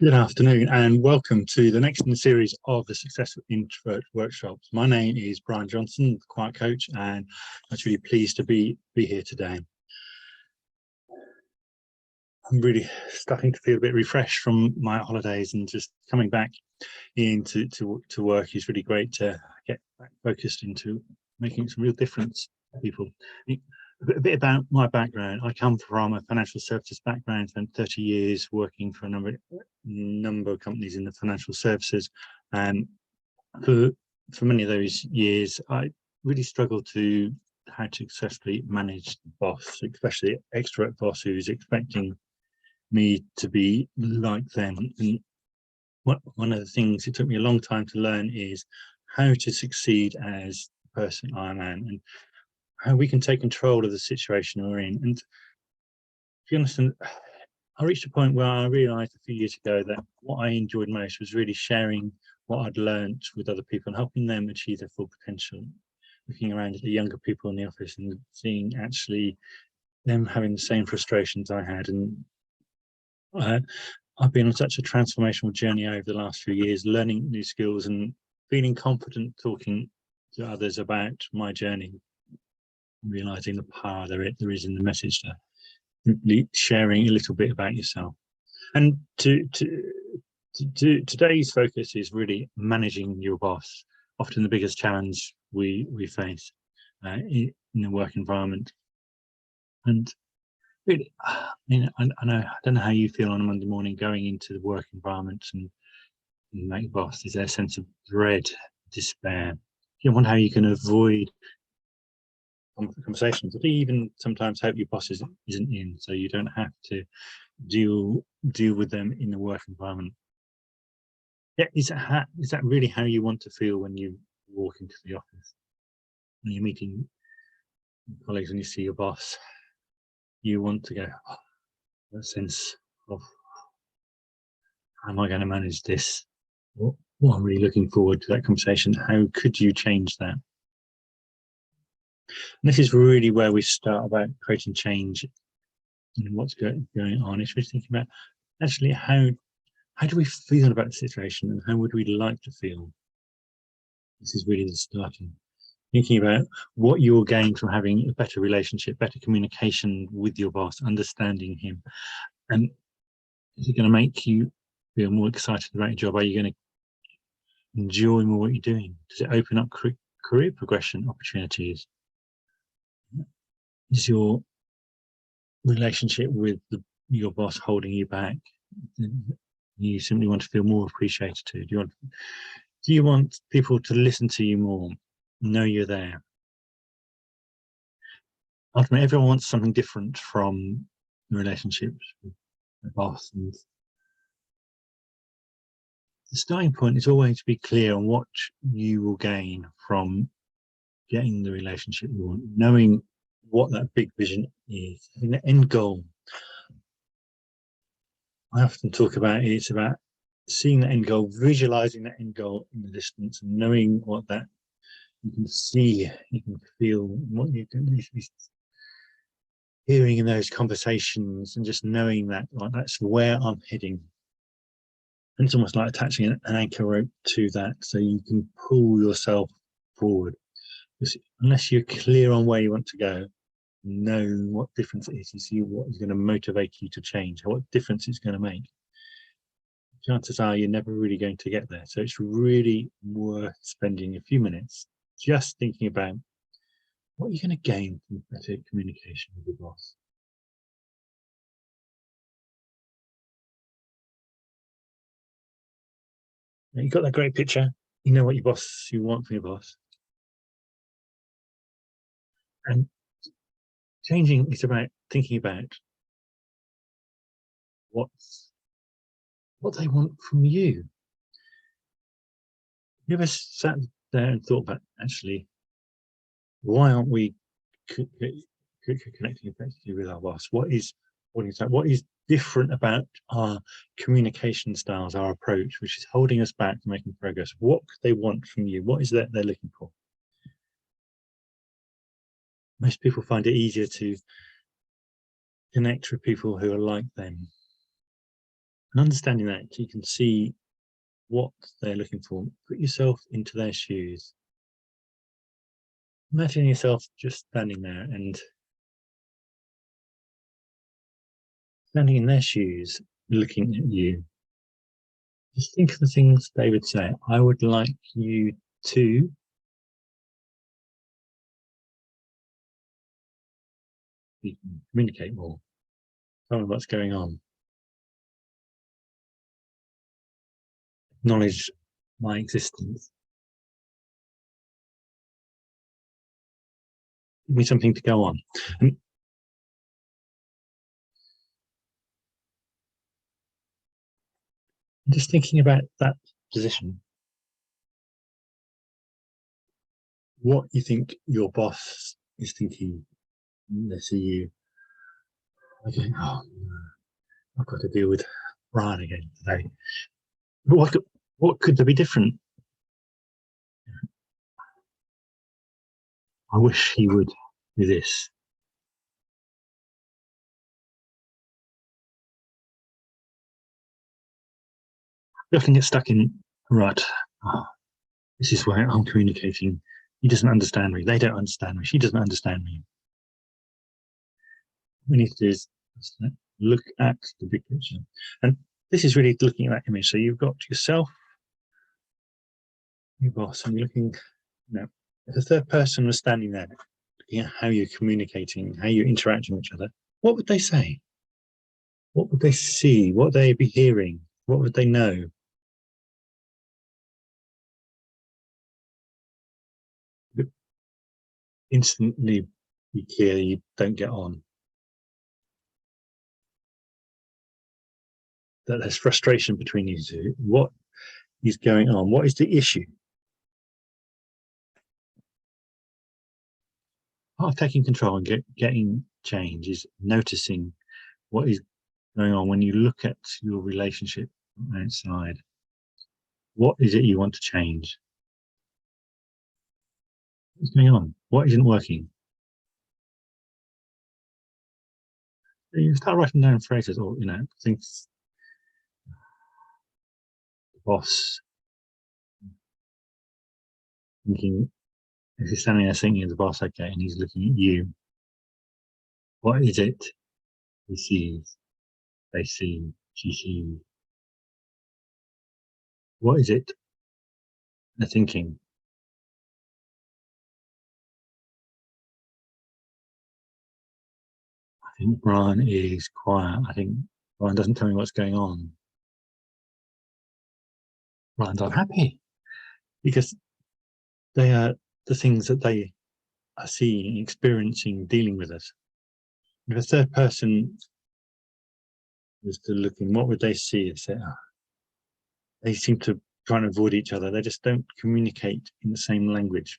Good afternoon and welcome to the next in the series of the Successful Introvert Workshops. My name is Brian Johnson, the Quiet Coach, and I'm really pleased to be here today. I'm really starting to feel a bit refreshed from my holidays, and just coming back into to work is really great to get back focused into making some real difference to people. A bit about my background. I come from a financial services background, spent 30 years working for a number of companies in the financial services, and for many of those years I really struggled to how to successfully manage the boss, especially extrovert boss who's expecting me to be like them. And one of the things it took me a long time to learn is how to succeed as the person I am, and how we can take control of the situation we're in. And to be honest, I reached a point where I realised a few years ago that what I enjoyed most was really sharing what I'd learned with other people and helping them achieve their full potential. Looking around at the younger people in the office and seeing actually them having the same frustrations I had. And I've been on such a transformational journey over the last few years, learning new skills and feeling confident talking to others about my journey, realising the power there is in the message, to simply sharing a little bit about yourself. And today's focus is really managing your boss, often the biggest challenge we face in the work environment. And really, I don't know how you feel on a Monday morning going into the work environment and make boss. Is there a sense of dread, despair? You wonder how you can avoid conversations, or even sometimes hope your boss isn't in, so you don't have to deal with them in the work environment. Yeah, is that really how you want to feel when you walk into the office, when you're meeting colleagues, when you see your boss? You want to go, oh, that sense of, how am I going to manage this? Well, I'm really looking forward to that conversation. How could you change that? And this is really where we start about creating change and what's going on. It's really thinking about actually how do we feel about the situation, and how would we like to feel? This is really the starting. Thinking about what you'll gain from having a better relationship, better communication with your boss, understanding him. And is it going to make you feel more excited about your job? Are you going to enjoy more what you're doing? Does it open up career progression opportunities? Is your relationship with your boss holding you back? You simply want to feel more appreciated too. Do you want people to listen to you more, know you're there? Ultimately, everyone wants something different from the relationships with the boss, and the starting point is always to be clear on what you will gain from getting the relationship you want, knowing what that big vision is, and the end goal. I often talk about it's about seeing the end goal, visualizing that end goal in the distance, and knowing what that you can see, you can feel, what you can be hearing in those conversations, and just knowing that, like, that's where I'm heading. And it's almost like attaching an anchor rope to that, so you can pull yourself forward. Because unless you're clear on where you want to go, know what difference it is, you see what is going to motivate you to change, what difference it's going to make, chances are you're never really going to get there. So it's really worth spending a few minutes just thinking about what you're going to gain from better communication with your boss. Now, you've got that great picture, you know what you want from your boss. And changing is about thinking about what they want from you. You ever sat there and thought about, actually, why aren't we connecting effectively with our boss? What is different about our communication styles, our approach, which is holding us back from making progress? What they want from you? What is that they're looking for? Most people find it easier to connect with people who are like them. And understanding that, you can see what they're looking for. Put yourself into their shoes. Imagine yourself just standing there and standing in their shoes, looking at you. Just think of the things they would say. I would like you to communicate more. Tell me what's going on. Acknowledge my existence. Give me something to go on. And just thinking about that position, what you think your boss is thinking. They see you, okay, oh, I've got to deal with Brian again today. But what could there be different? I wish he would do this. You often get stuck in, right, oh, this is where I'm communicating. He doesn't understand me. They don't understand me. She doesn't understand me. What we need to do is look at the big picture. And this is really looking at that image. So you've got yourself, your boss, and you're looking, if a third person was standing there, looking at how you're communicating, how you're interacting with each other, what would they say? What would they see? What would they be hearing? What would they know? Instantly be clear you don't get on. That there's frustration between you two. What is going on? What is the issue? Part of taking control and getting change is noticing what is going on when you look at your relationship from outside. What is it you want to change? What's going on? What isn't working? You start writing down phrases or, things. The boss thinking, if he's standing there thinking of the boss, okay, and he's looking at you, what is it he sees, they see, she sees? What is it they're thinking? I think Brian is quiet. I think Brian doesn't tell me what's going on. Brian's unhappy because they are the things that they are seeing, experiencing, dealing with us. If a third person was to look in, what would they see? They seem to try and avoid each other. They just don't communicate in the same language.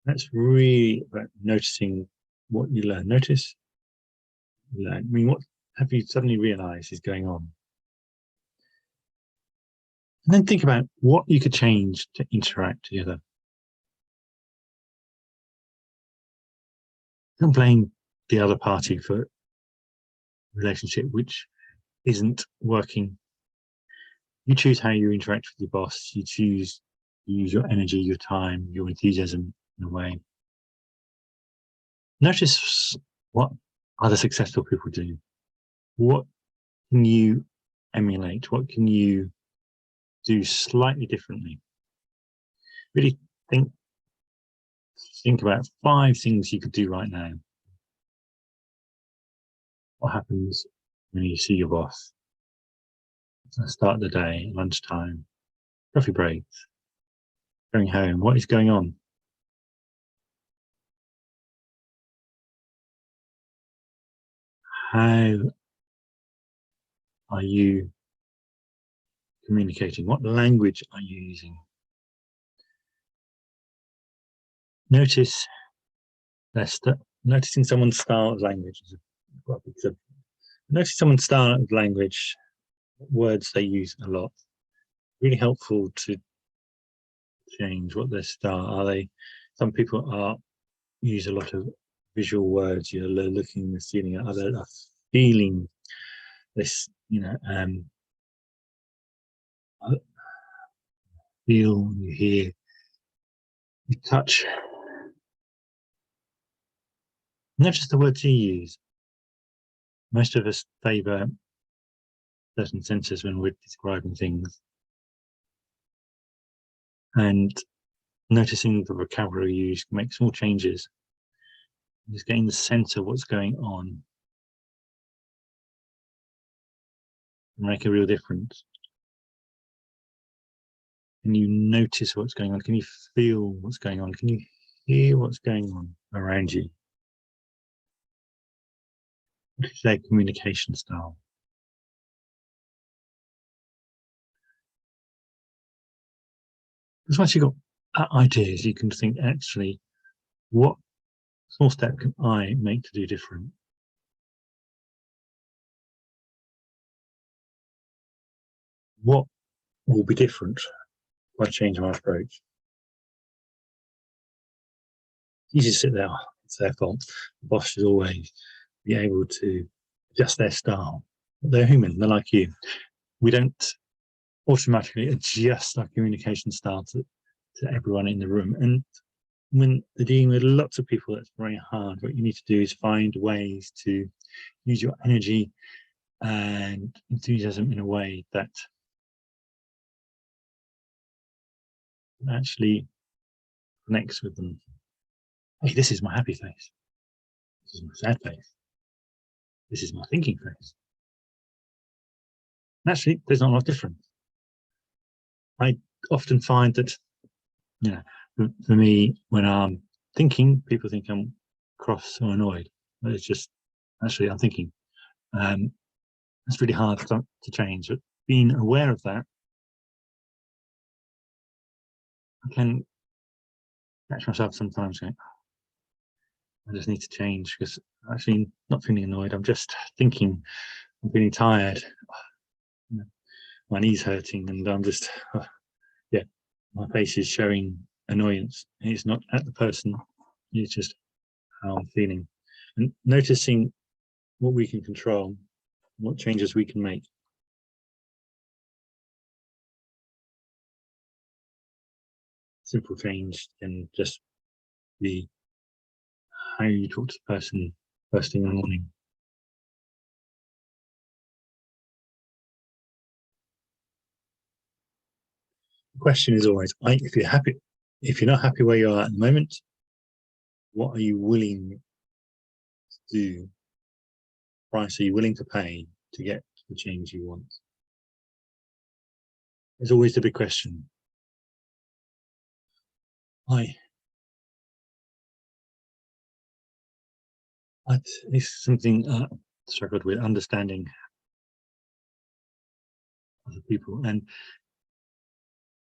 That's really about noticing what you learn. Notice, I mean, what have you suddenly realised is going on? And then think about what you could change to interact together. Don't blame the other party for a relationship which isn't working. You choose how you interact with your boss. You choose to use your energy, your time, your enthusiasm in a way. Notice what other successful people do. What can you emulate? What can you do slightly differently? Really think about 5 things you could do right now. What happens when you see your boss? Start the day, lunchtime, coffee breaks, going home. What is going on? How are you communicating? What language are you using? Notice noticing someone's style of language is quite a big subject. Notice someone's style of language, words they use a lot. Really helpful to change what their style are. Some people use a lot of visual words. You're looking, seeing, other feeling. This feel, you hear, you touch. Not just the words you use. Most of us favour certain senses when we're describing things, and noticing the vocabulary you use, make small changes, just getting the sense of what's going on can make a real difference. Can you notice what's going on? Can you feel what's going on? Can you hear what's going on around you? What is their communication style? Because once you've got ideas, you can think, actually, what small step can I make to do different? What will be different if I change my approach? You just sit there, oh, it's their fault. The boss should always be able to adjust their style. They're human, they're like you. We don't automatically adjust our communication style to everyone in the room. And when they're dealing with lots of people, that's very hard. What you need to do is find ways to use your energy and enthusiasm in a way that actually connects with them. Hey, this is my happy face. This is my sad face. This is my thinking face. And actually, there's not a lot of difference. I often find that, for me, when I'm thinking, people think I'm cross or annoyed. But it's just, actually, I'm thinking. It's really hard to change. But being aware of that, I can catch myself sometimes going, I just need to change, because actually not feeling annoyed, I'm just thinking, I'm feeling tired, my knee's hurting, and I'm just, my face is showing annoyance. It's not at the person, it's just how I'm feeling. And noticing what we can control, what changes we can make. Simple change can just be how you talk to the person first thing in the morning. The question is always, if you're not happy where you are at the moment, what are you willing to do? Price are you willing to pay to get the change you want? It's always the big question. It's something I struggled with, understanding other people, and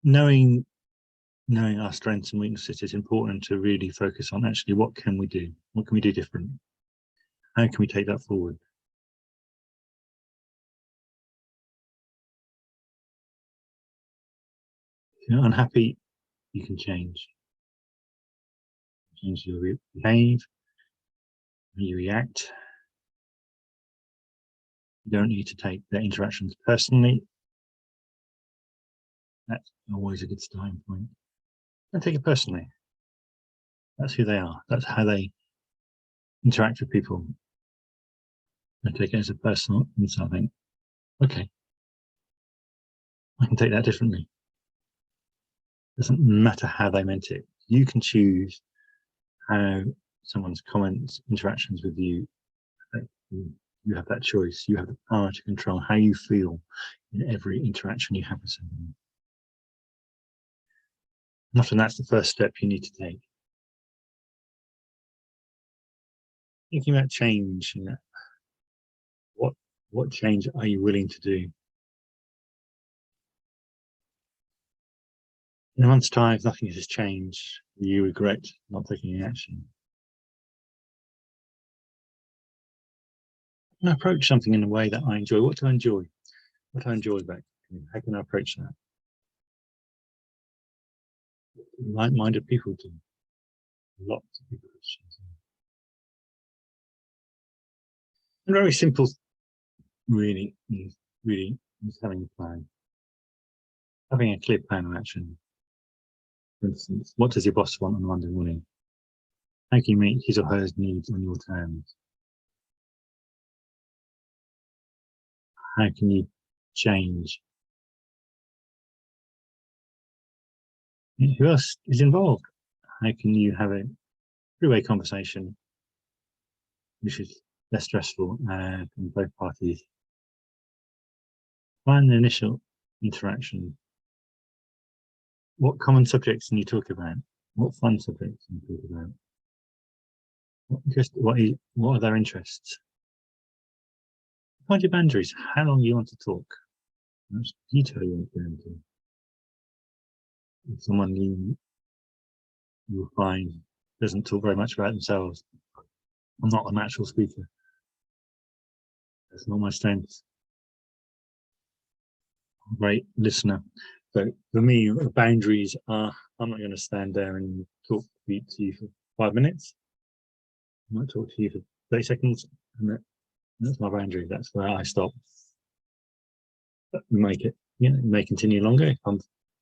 knowing our strengths and weaknesses is important to really focus on. Actually, what can we do? What can we do different? How can we take that forward? If you're unhappy, you can change. Change your behave, how you react. You don't need to take their interactions personally. That's always a good starting point. Don't take it personally. That's who they are. That's how they interact with people. Don't take it as a personal insult. Think, okay, I can take that differently. Doesn't matter how they meant it. You can choose how someone's comments, interactions with you affect you. You have that choice. You have the power to control how you feel in every interaction you have with someone. And often that's the first step you need to take. Thinking about change, what change are you willing to do? In a month's time, if nothing has changed, you regret not taking any action. And I approach something in a way that I enjoy. What do I enjoy? What do I enjoy about cooking? How can I approach that? Like-minded people do. Lots of people. And very simple, really. really is having a plan, having a clear plan of action. For instance, what does your boss want on a Monday morning? How can you meet his or her needs on your terms? How can you change? Who else is involved? How can you have a three-way conversation which is less stressful from both parties? Find the initial interaction. What common subjects can you talk about? What fun subjects can you talk about? What are their interests? Find your boundaries. How long you want to talk? How much detail you want to go into? If someone you will find doesn't talk very much about themselves, I'm not a natural speaker. That's not my strength. I'm a great listener. So for me, the boundaries are, I'm not going to stand there and talk to you for 5 minutes. I might talk to you for 30 seconds, and that's my boundary. That's where I stop. But we make it, may continue longer if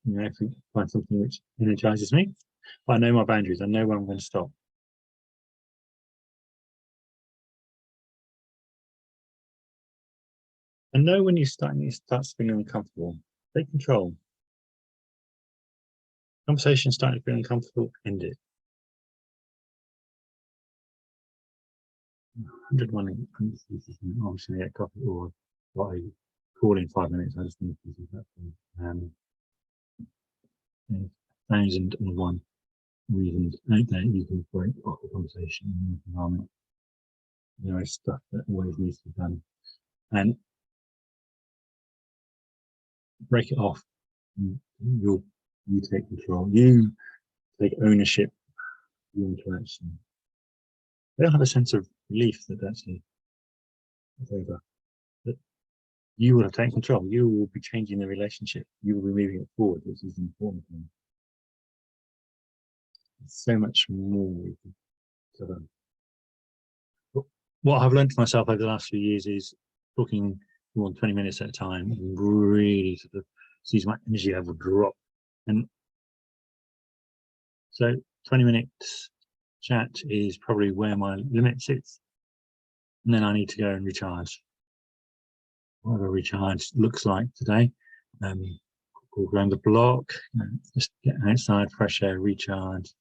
if we find something which energizes me. But I know my boundaries. I know when I'm going to stop. And know when you start feeling uncomfortable. Take control. Conversation starting to feel uncomfortable, end it. 101 instances. I'm just going to get coffee or what I call in 5 minutes. I just need to do that. 1,001 reasons out there you can break off the conversation in the environment. There is stuff that always needs to be done, and break it off. You take control. You take ownership of your interaction. They'll have a sense of relief that actually it's over. That you will have taken control. You will be changing the relationship. You will be moving it forward, which is the important thing. There's so much more we can cover. What I've learned for myself over the last few years is talking more than 20 minutes at a time and really sort of sees my energy level drop. And so 20 minutes chat is probably where my limit sits. And then I need to go and recharge. Whatever recharge looks like today. Walk around the block, just get outside, fresh air, recharge.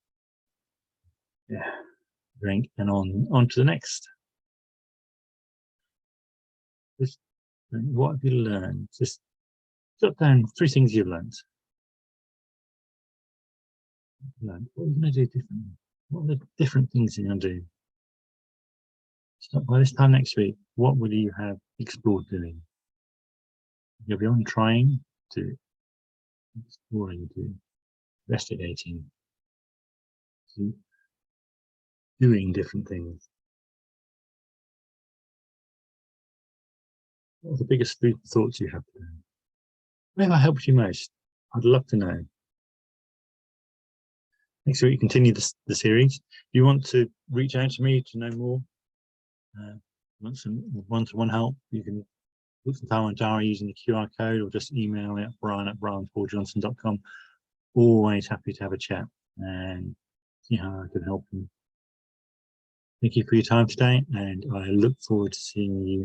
Yeah, drink, and on to the next. Just, what have you learned? Just jot down 3 things you've learned. What are you going to do differently? What are the different things you're going to do? So by this time next week, what will you have explored doing? You'll be on trying to exploring, to investigating, to doing different things. What are the biggest food thoughts you have today? Where have I helped you most? I'd love to know. Next week, continue the series. If you want to reach out to me to know more, want some one-to-one help, you can book some time on diary using the QR code, or just email me at brian@brianpauljohnson.com. Always happy to have a chat and see how I can help you. Thank you for your time today, and I look forward to seeing you